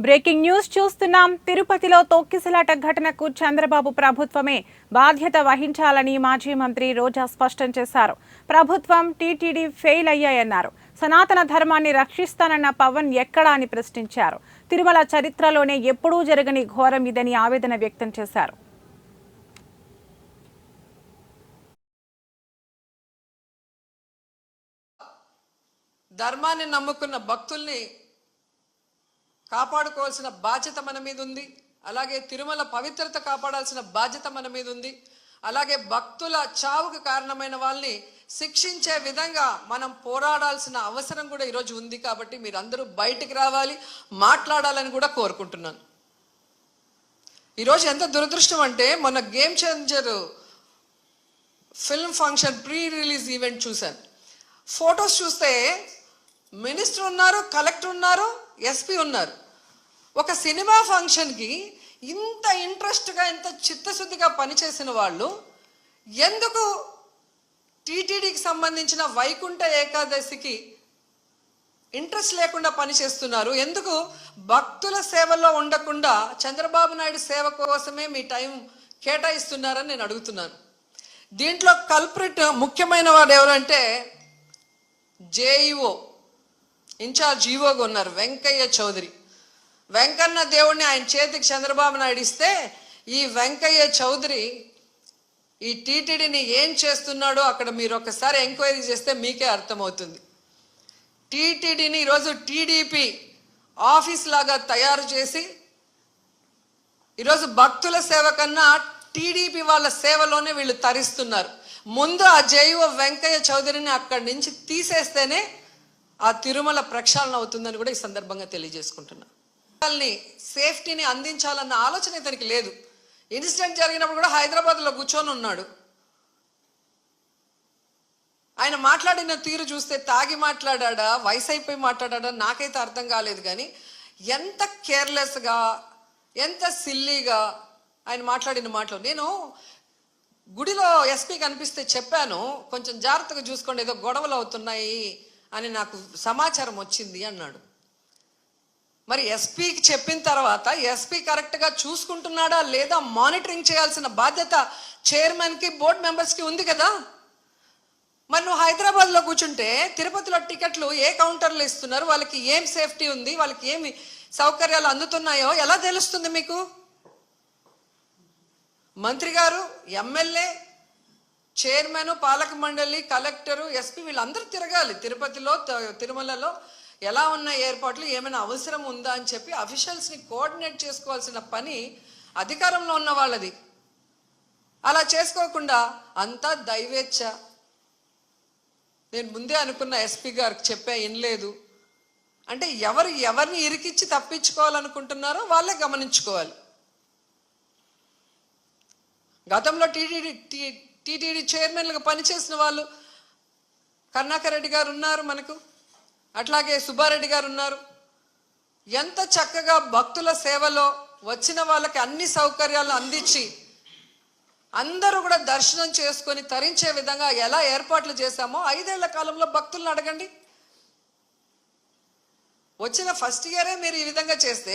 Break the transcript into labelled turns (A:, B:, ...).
A: Breaking news చూస్తున్నాం. తిరుపతిలో తొక్కిసలాట ఘటనకు చంద్రబాబు ప్రభుత్వమే బాధ్యత వహించాలని మాజీ మంత్రి రోజా స్పష్టం చేశారు. ప్రభుత్వం టీటీడీ ఫెయిల్ అయ్యాయన్నారు. సనాతన ధర్మాన్ని రక్షిస్తానన్న పవన్ ఎక్కడా అని ప్రశ్నించారు. తిరుమల చరిత్రలోనే ఎప్పుడూ జరగని ఘోరం ఇదని ఆవేదన వ్యక్తం చేశారు.
B: ధర్మాన్ని నమ్ముకున్న భక్తుల్ని కాపాడుకోవాల్సిన బాధ్యత మన మీద ఉంది. అలాగే తిరుమల పవిత్రత కాపాడాల్సిన బాధ్యత మన మీద ఉంది. అలాగే భక్తుల చావుకు కారణమైన వాళ్ళని శిక్షించే విధంగా మనం పోరాడాల్సిన అవసరం కూడా ఈరోజు ఉంది. కాబట్టి మీరందరూ బయటికి రావాలి, మాట్లాడాలని కూడా కోరుకుంటున్నాను. ఈరోజు ఎంత దురదృష్టం అంటే, మొన్న game changer film function pre release event చూశాను. ఫొటోస్ చూస్తే మినిస్టర్ ఉన్నారు, కలెక్టర్ ఉన్నారు, ఎస్పీ ఉన్నారు. ఒక సినిమా ఫంక్షన్కి ఇంత ఇంట్రెస్ట్గా, ఇంత చిత్తశుద్ధిగా పనిచేసిన వాళ్ళు ఎందుకు టీటీడీకి సంబంధించిన వైకుంఠ ఏకాదశికి ఇంట్రెస్ట్ లేకుండా పనిచేస్తున్నారు? ఎందుకు భక్తుల సేవలో ఉండకుండా చంద్రబాబు నాయుడు సేవ కోసమే మీ టైం కేటాయిస్తున్నారని నేను అడుగుతున్నాను. దీంట్లో కల్ప్రిట్ ముఖ్యమైన వాడు ఎవరంటే జేఈఓ ఇన్ఛార్జ్ ఈఓగా ఉన్నారు వెంకయ్య చౌదరి. వెంకన్న దేవుడిని ఆయన చేతికి చంద్రబాబు నాయుడు ఇస్తే ఈ వెంకయ్య చౌదరి ఈ టీటీడీని ఏం చేస్తున్నాడో అక్కడ మీరు ఒకసారి ఎంక్వైరీ చేస్తే మీకే అర్థమవుతుంది. టీటీడీని ఈరోజు టీడీపీ ఆఫీస్ లాగా తయారు చేసి ఈరోజు భక్తుల సేవ కన్నా టీడీపీ వాళ్ళ సేవలోనే వీళ్ళు తరిస్తున్నారు. ముందు ఆ జేఈఓ వెంకయ్య చౌదరిని అక్కడి నుంచి తీసేస్తేనే ఆ తిరుమల ప్రక్షాళన అవుతుందని కూడా ఈ సందర్భంగా తెలియజేసుకుంటున్నా. సేఫ్టీని అందించాలన్న ఆలోచన ఇతనికి లేదు. ఇన్సిడెంట్ జరిగినప్పుడు కూడా హైదరాబాద్లో కూర్చొని ఉన్నాడు. ఆయన మాట్లాడిన తీరు చూస్తే తాగి మాట్లాడా, వయసు అయిపోయి మాట్లాడా నాకైతే అర్థం కాలేదు. కానీ ఎంత కేర్లెస్గా, ఎంత సిల్లీగా ఆయన మాట్లాడిన మాటలు. నేను గుడిలో ఎస్పీ కనిపిస్తే చెప్పాను, కొంచెం జాగ్రత్తగా చూసుకోండి, ఏదో గొడవలు అవుతున్నాయి అని నాకు సమాచారం వచ్చింది అన్నాడు. మరి ఎస్పీకి చెప్పిన తర్వాత ఎస్పీ కరెక్ట్గా చూసుకుంటున్నాడా లేదా మానిటరింగ్ చేయాల్సిన బాధ్యత చైర్మన్కి, బోర్డు మెంబర్స్కి ఉంది కదా. మరి నువ్వు హైదరాబాద్లో కూర్చుంటే తిరుపతిలో టికెట్లు ఏ కౌంటర్లో ఇస్తున్నారు, వాళ్ళకి ఏం సేఫ్టీ ఉంది, వాళ్ళకి ఏమి సౌకర్యాలు అందుతున్నాయో ఎలా తెలుస్తుంది మీకు? మంత్రి గారు, ఎమ్మెల్యే, చైర్మన్, పాలక మండలి, కలెక్టరు, ఎస్పీ వీళ్ళందరూ తిరగాలి. తిరుపతిలో, తిరుమలలో ఎలా ఉన్న ఏర్పాట్లు, ఏమైనా అవసరం ఉందా అని చెప్పి అఫీషియల్స్ని కోఆర్డినేట్ చేసుకోవాల్సిన పని అధికారంలో ఉన్న వాళ్ళది. అలా చేసుకోకుండా అంతా దైవేచ్ఛ. నేను ముందే అనుకున్న ఎస్పీ గారికి చెప్పా, వినలేదు అంటే ఎవరిని ఇరికిచ్చి తప్పించుకోవాలనుకుంటున్నారో వాళ్ళే గమనించుకోవాలి. గతంలో టీటీడీ చైర్మన్లుగా పనిచేసిన వాళ్ళు కరుణాకర్ రెడ్డి గారు ఉన్నారు మనకు, అట్లాగే సుబ్బారెడ్డి గారు ఉన్నారు. ఎంత చక్కగా భక్తుల సేవలో వచ్చిన వాళ్ళకి అన్ని సౌకర్యాలు అందించి అందరూ కూడా దర్శనం చేసుకొని తరించే విధంగా ఎలా ఏర్పాట్లు చేశామో 5 ఏళ్ల కాలంలో భక్తులను అడగండి. వచ్చిన ఫస్ట్ ఇయరే మీరు ఈ విధంగా చేస్తే